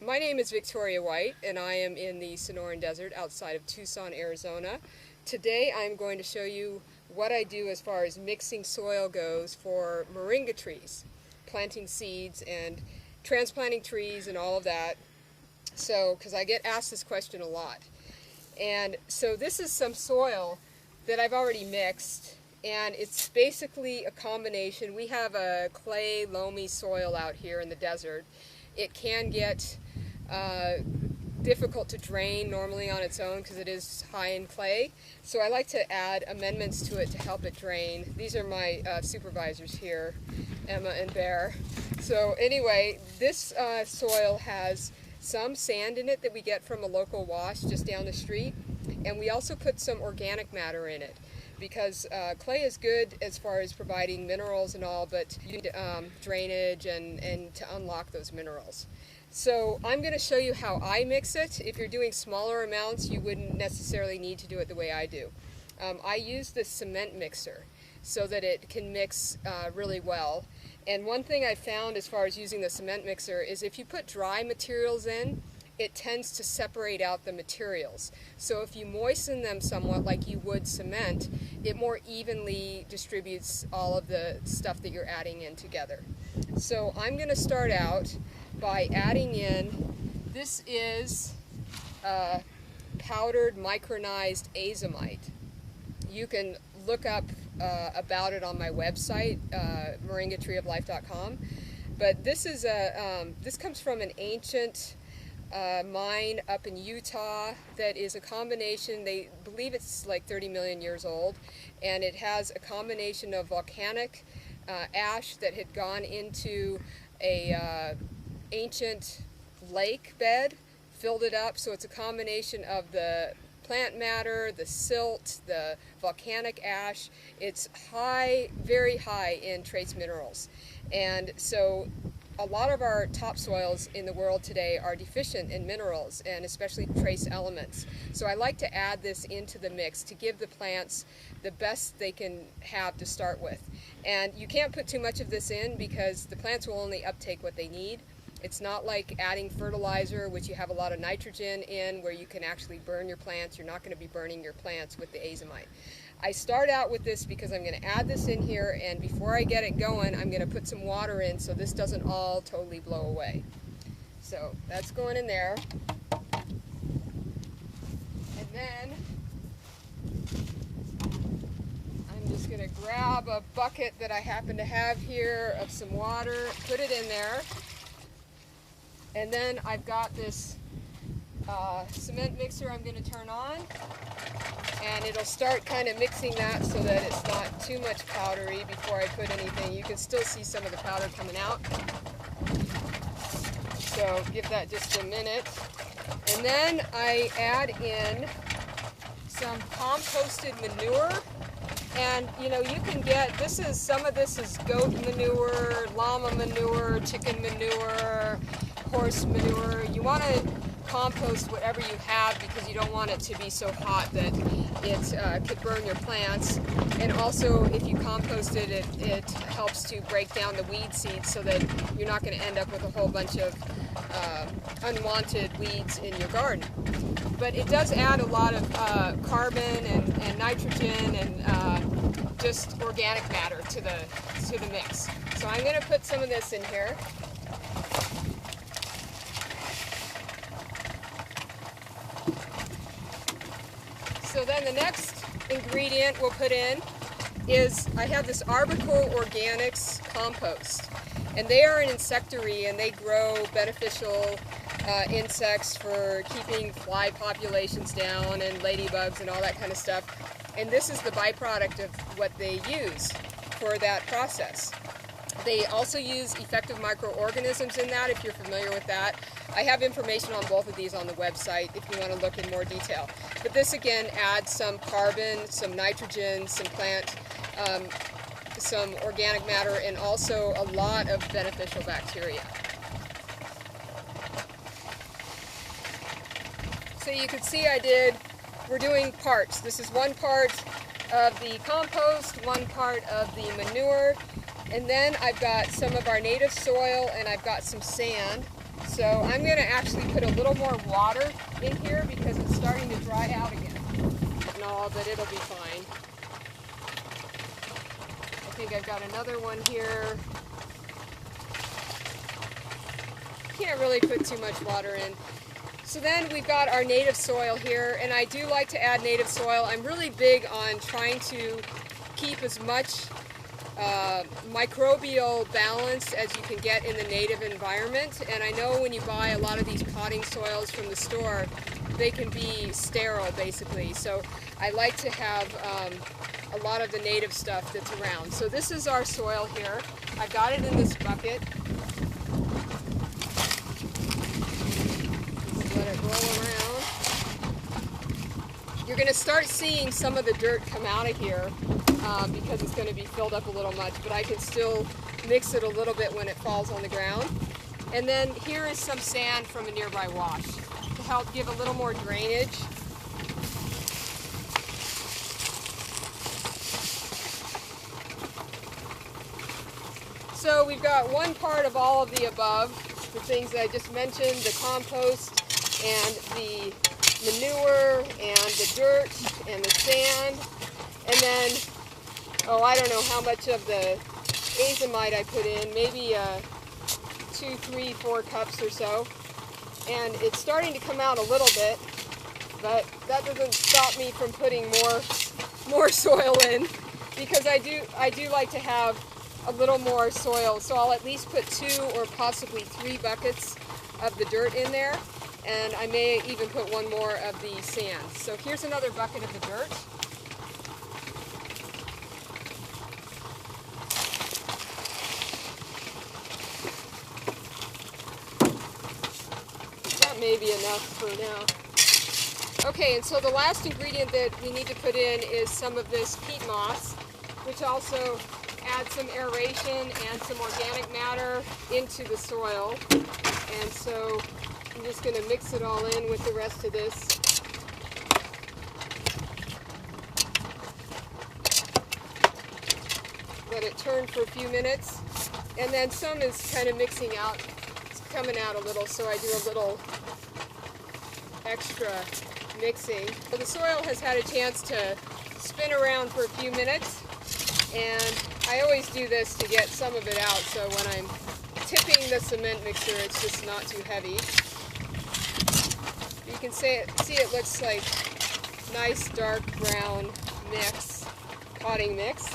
My name is Victoria White, and I am in the Sonoran Desert outside of Tucson, Arizona. Today I'm going to show you what I do as far as mixing soil goes for moringa trees, planting seeds and transplanting trees and all of that. So, because I get asked this question a lot. And so this is some soil that I've already mixed, and it's basically a combination. We have a clay, loamy soil out here in the desert. It can get difficult to drain normally on its own because it is high in clay. So I like to add amendments to it to help it drain. These are my supervisors here, Emma and Bear. So anyway, this soil has some sand in it that we get from a local wash just down the street, and we also put some organic matter in it because clay is good as far as providing minerals and all, but you need drainage and to unlock those minerals. So I'm going to show you how I mix it. If you're doing smaller amounts, you wouldn't necessarily need to do it the way I do. I use the cement mixer so that it can mix really well. And one thing I found as far as using the cement mixer is if you put dry materials in, it tends to separate out the materials. So if you moisten them somewhat like you would cement, it more evenly distributes all of the stuff that you're adding in together. So I'm going to start out by adding in, this is powdered micronized azomite. You can look up about it on my website, moringatreeoflife.com. But this is this comes from an ancient mine up in Utah that is a combination. They believe it's like 30 million years old, and it has a combination of volcanic ash that had gone into a ancient lake bed, filled it up. So it's a combination of the plant matter, the silt, the volcanic ash. It's high, very high in trace minerals. And so a lot of our topsoils in the world today are deficient in minerals and especially trace elements. So I like to add this into the mix to give the plants the best they can have to start with. And you can't put too much of this in because the plants will only uptake what they need. It's not like adding fertilizer, which you have a lot of nitrogen in, where you can actually burn your plants. You're not going to be burning your plants with the azomite. I start out with this because I'm going to add this in here, and before I get it going, I'm going to put some water in so this doesn't all totally blow away. So that's going in there. And then I'm just going to grab a bucket that I happen to have here of some water, put it in there. And then I've got this cement mixer I'm going to turn on, and it'll start kind of mixing that so that it's not too much powdery before I put anything. You can still see some of the powder coming out. So give that just a minute. And then I add in some composted manure. And you know, you can get, some of this is goat manure, llama manure, chicken manure, horse manure. You want to compost whatever you have because you don't want it to be so hot that it could burn your plants. And also, if you compost it, it helps to break down the weed seeds so that you're not going to end up with a whole bunch of unwanted weeds in your garden. But it does add a lot of carbon and nitrogen and just organic matter to the mix. So I'm going to put some of this in here. So then the next ingredient we'll put in is, I have this Arbical Organics compost. And they are an insectary, and they grow beneficial insects for keeping fly populations down and ladybugs and all that kind of stuff. And this is the byproduct of what they use for that process. They also use effective microorganisms in that, if you're familiar with that. I have information on both of these on the website if you want to look in more detail. But this again adds some carbon, some nitrogen, some plant, some organic matter, and also a lot of beneficial bacteria. So you can see we're doing parts. This is one part of the compost, one part of the manure, and then I've got some of our native soil and I've got some sand. So I'm going to actually put a little more water in here because it's starting to dry out again. No, but it'll be fine. I think I've got another one here. Can't really put too much water in. So then we've got our native soil here, and I do like to add native soil. I'm really big on trying to keep as much microbial balance as you can get in the native environment. And I know when you buy a lot of these potting soils from the store, they can be sterile basically. So I like to have a lot of the native stuff that's around. So this is our soil here. I've got it in this bucket. Just let it roll around. You're going to start seeing some of the dirt come out of here because it's going to be filled up a little much, but I can still mix it a little bit when it falls on the ground. And then here is some sand from a nearby wash to help give a little more drainage. So we've got one part of all of the above, the things that I just mentioned, the compost and the manure and the dirt and the sand, and then, oh, I don't know how much of the azomite I put in, maybe 2, 3, 4 cups or so, and it's starting to come out a little bit, but that doesn't stop me from putting more soil in, because I do like to have a little more soil, so I'll at least put 2 or possibly 3 buckets of the dirt in there, and I may even put 1 more of the sand. So here's another bucket of the dirt. That may be enough for now. Okay, and so the last ingredient that we need to put in is some of this peat moss, which also adds some aeration and some organic matter into the soil. And so I'm just going to mix it all in with the rest of this. Let it turn for a few minutes. And then some is kind of mixing out, it's coming out a little, so I do a little extra mixing. So the soil has had a chance to spin around for a few minutes, and I always do this to get some of it out, so when I'm tipping the cement mixer, it's just not too heavy. You can see it looks like nice dark brown mix, potting mix.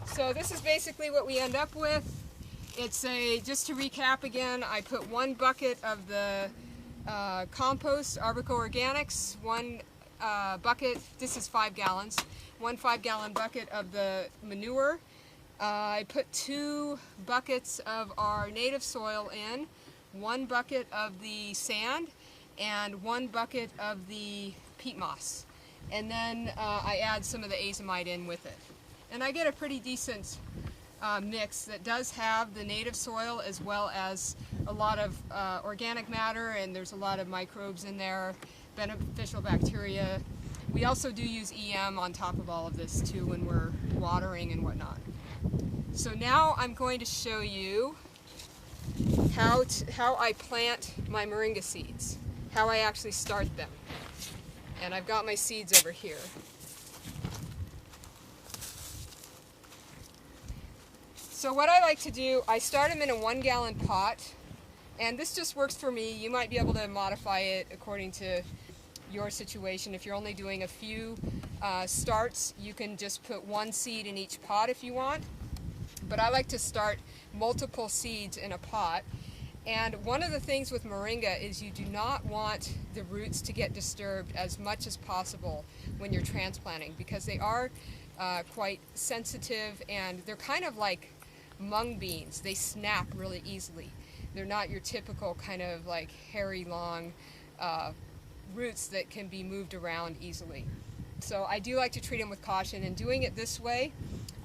So this is basically what we end up with. It's just to recap again, I put 1 bucket of the compost, Arbico Organics, 1 bucket, this is 5 gallons, 1 5-gallon bucket of the manure. I put 2 buckets of our native soil in, 1 bucket of the sand, and 1 bucket of the peat moss. And then I add some of the azomite in with it. And I get a pretty decent mix that does have the native soil as well as a lot of organic matter, and there's a lot of microbes in there, beneficial bacteria. We also do use EM on top of all of this too when we're watering and whatnot. So now I'm going to show you how I plant my moringa seeds, how I actually start them. And I've got my seeds over here. So what I like to do, I start them in a 1-gallon pot, and this just works for me. You might be able to modify it according to your situation. If you're only doing a few starts, you can just put 1 seed in each pot if you want. But I like to start multiple seeds in a pot. And one of the things with moringa is you do not want the roots to get disturbed as much as possible when you're transplanting, because they are quite sensitive, and they're kind of like mung beans. They snap really easily. They're not your typical kind of like hairy long roots that can be moved around easily. So I do like to treat them with caution, and doing it this way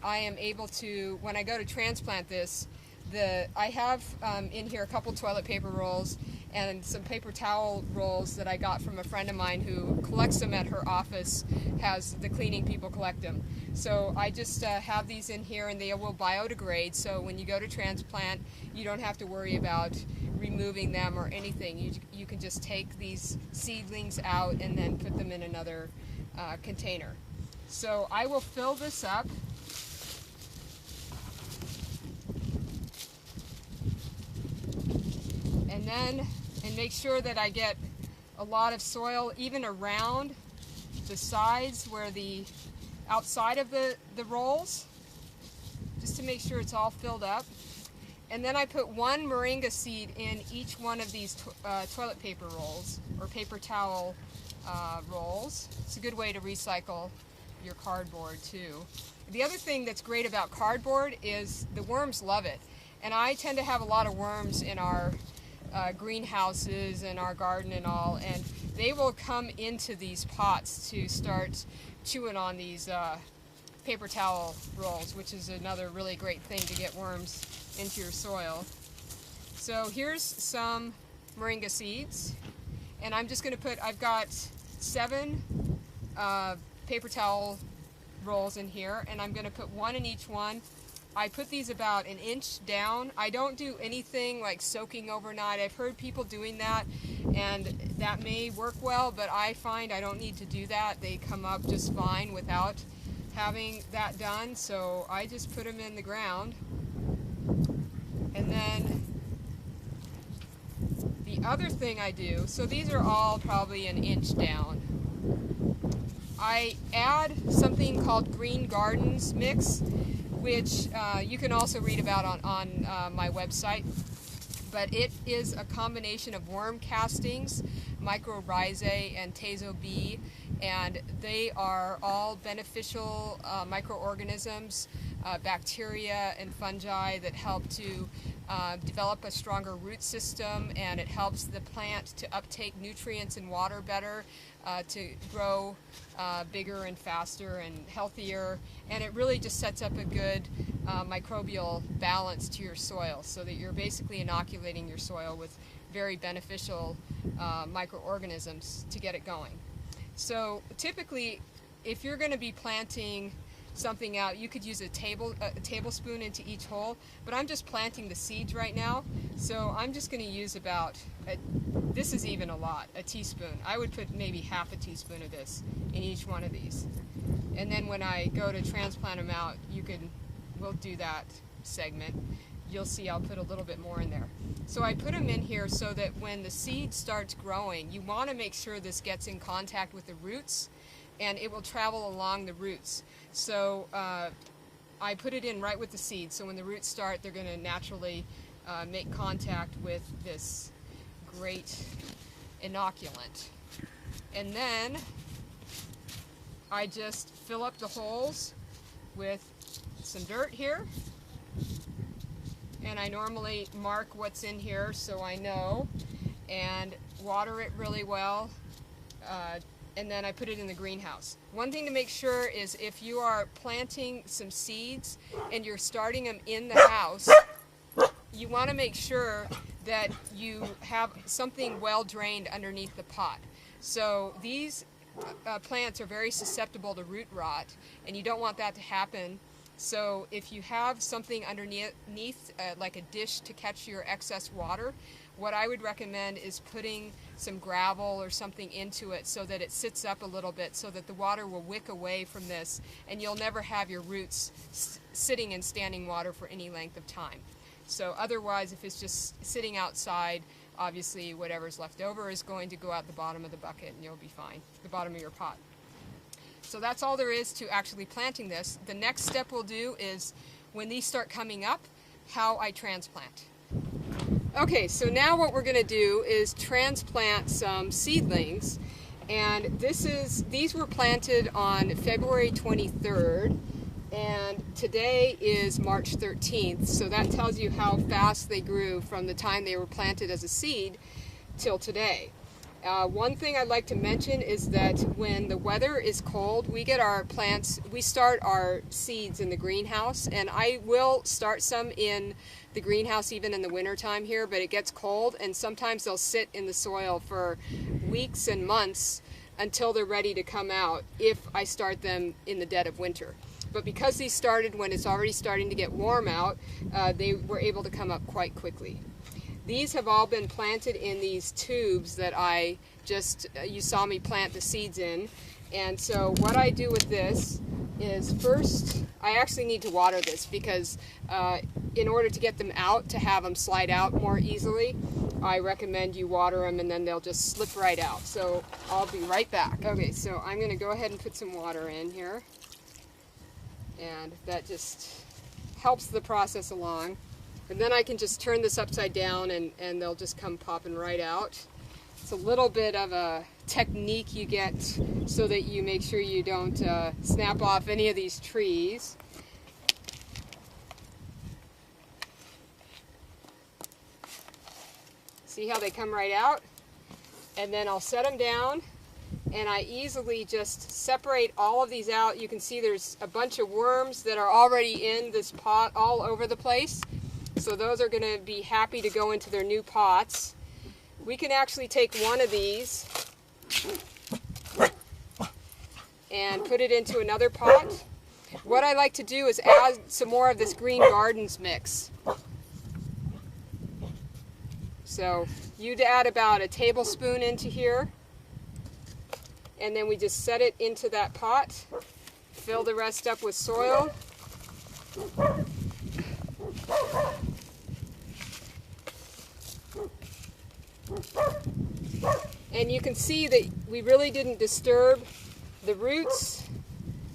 I am able to, when I go to transplant this, I have in here a couple toilet paper rolls and some paper towel rolls that I got from a friend of mine who collects them at her office, has the cleaning people collect them. So I just have these in here, and they will biodegrade, so when you go to transplant you don't have to worry about removing them or anything. You can just take these seedlings out and then put them in another container. So I will fill this up. And make sure that I get a lot of soil even around the sides where the outside of the rolls, just to make sure it's all filled up. And then I put one moringa seed in each one of these toilet paper rolls or paper towel rolls. It's a good way to recycle your cardboard too. The other thing that's great about cardboard is the worms love it. And I tend to have a lot of worms in our greenhouses and our garden and all, and they will come into these pots to start chewing on these paper towel rolls, which is another really great thing to get worms into your soil. So here's some moringa seeds, and I'm just going to put, I've got 7 paper towel rolls in here, and I'm going to put 1 in each one. I put these about 1 inch down. I don't do anything like soaking overnight. I've heard people doing that, and that may work well, but I find I don't need to do that. They come up just fine without having that done, so I just put them in the ground. And then the other thing I do, so these are all probably 1 inch down. I add something called Green Gardens Mix, which you can also read about on my website. But it is a combination of worm castings, mycorrhizae, and Tazo B, and they are all beneficial microorganisms, bacteria and fungi that help to develop a stronger root system, and it helps the plant to uptake nutrients and water better, to grow bigger and faster and healthier, and it really just sets up a good microbial balance to your soil, so that you're basically inoculating your soil with very beneficial microorganisms to get it going. So typically, if you're going to be planting something out, you could use a tablespoon into each hole, but I'm just planting the seeds right now, so I'm just going to use about this is even a lot, a teaspoon. I would put maybe half a teaspoon of this in each one of these, and then when I go to transplant them out, we'll do that segment. You'll see I'll put a little bit more in there. So I put them in here so that when the seed starts growing, you want to make sure this gets in contact with the roots, and it will travel along the roots. So I put it in right with the seeds, so when the roots start, they're going to naturally make contact with this great inoculant. And then I just fill up the holes with some dirt here, and I normally mark what's in here so I know, and water it really well, and then I put it in the greenhouse. One thing to make sure is if you are planting some seeds and you're starting them in the house, you want to make sure that you have something well drained underneath the pot. So these plants are very susceptible to root rot, and you don't want that to happen. So if you have something underneath, like a dish to catch your excess water, what I would recommend is putting some gravel or something into it so that it sits up a little bit, so that the water will wick away from this, and you'll never have your roots sitting in standing water for any length of time. So otherwise, if it's just sitting outside, obviously whatever's left over is going to go out the bottom of the bucket, and you'll be fine, the bottom of your pot. So that's all there is to actually planting this. The next step we'll do is, when these start coming up, how I transplant. Okay, so now what we're going to do is transplant some seedlings, and these were planted on February 23rd, and today is March 13th, so that tells you how fast they grew from the time they were planted as a seed till today. One thing I'd like to mention is that when the weather is cold, we get our plants, we start our seeds in the greenhouse, and I will start some in the greenhouse even in the winter time here, but it gets cold and sometimes they'll sit in the soil for weeks and months until they're ready to come out if I start them in the dead of winter. But because these started when it's already starting to get warm out, they were able to come up quite quickly. These have all been planted in these tubes that I just, you saw me plant the seeds in. And so what I do with this is first, I actually need to water this because in order to get them out, to have them slide out more easily, I recommend you water them and then they'll just slip right out. So I'll be right back. Okay, so I'm going to go ahead and put some water in here. And that just helps the process along. And then I can just turn this upside down and they'll just come popping right out. It's a little bit of a technique you get so that you make sure you don't snap off any of these trees. See how they come right out? And then I'll set them down and I easily just separate all of these out. You can see there's a bunch of worms that are already in this pot all over the place. So those are going to be happy to go into their new pots. We can actually take one of these and put it into another pot. What I like to do is add some more of this Green Gardens mix. So you'd add about a tablespoon into here, and then we just set it into that pot, fill the rest up with soil. And you can see that we really didn't disturb the roots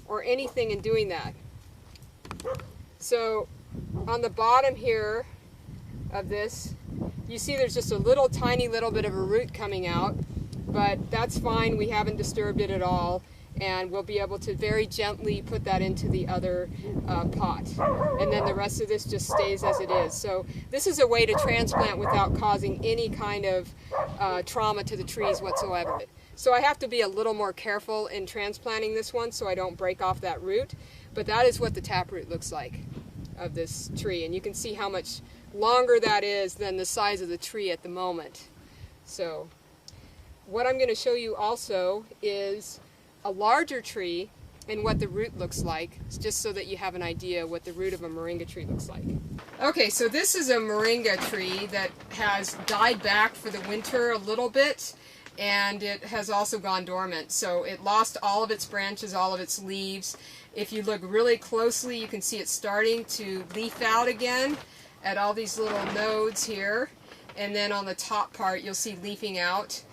or anything in doing that. So on the bottom here of this, you see there's just a little tiny little bit of a root coming out, but that's fine, we haven't disturbed it at all, and we'll be able to very gently put that into the other pot. And then the rest of this just stays as it is. So this is a way to transplant without causing any kind of trauma to the trees whatsoever. So I have to be a little more careful in transplanting this one so I don't break off that root, but that is what the taproot looks like of this tree. And you can see how much longer that is than the size of the tree at the moment. So what I'm going to show you also is a larger tree and what the root looks like, just so that you have an idea what the root of a moringa tree looks like. Okay, so this is a moringa tree that has died back for the winter a little bit, and it has also gone dormant. So it lost all of its branches, all of its leaves. If you look really closely, you can see it starting to leaf out again at all these little nodes here, and then on the top part you'll see leafing out.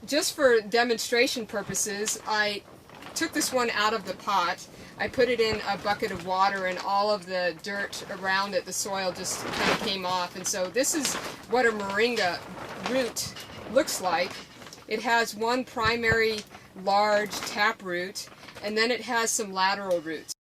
Just for demonstration purposes, I took this one out of the pot. I put it in a bucket of water and all of the dirt around it, the soil just kind of came off. And so this is what a moringa root looks like. It has one primary large taproot, and then it has some lateral roots.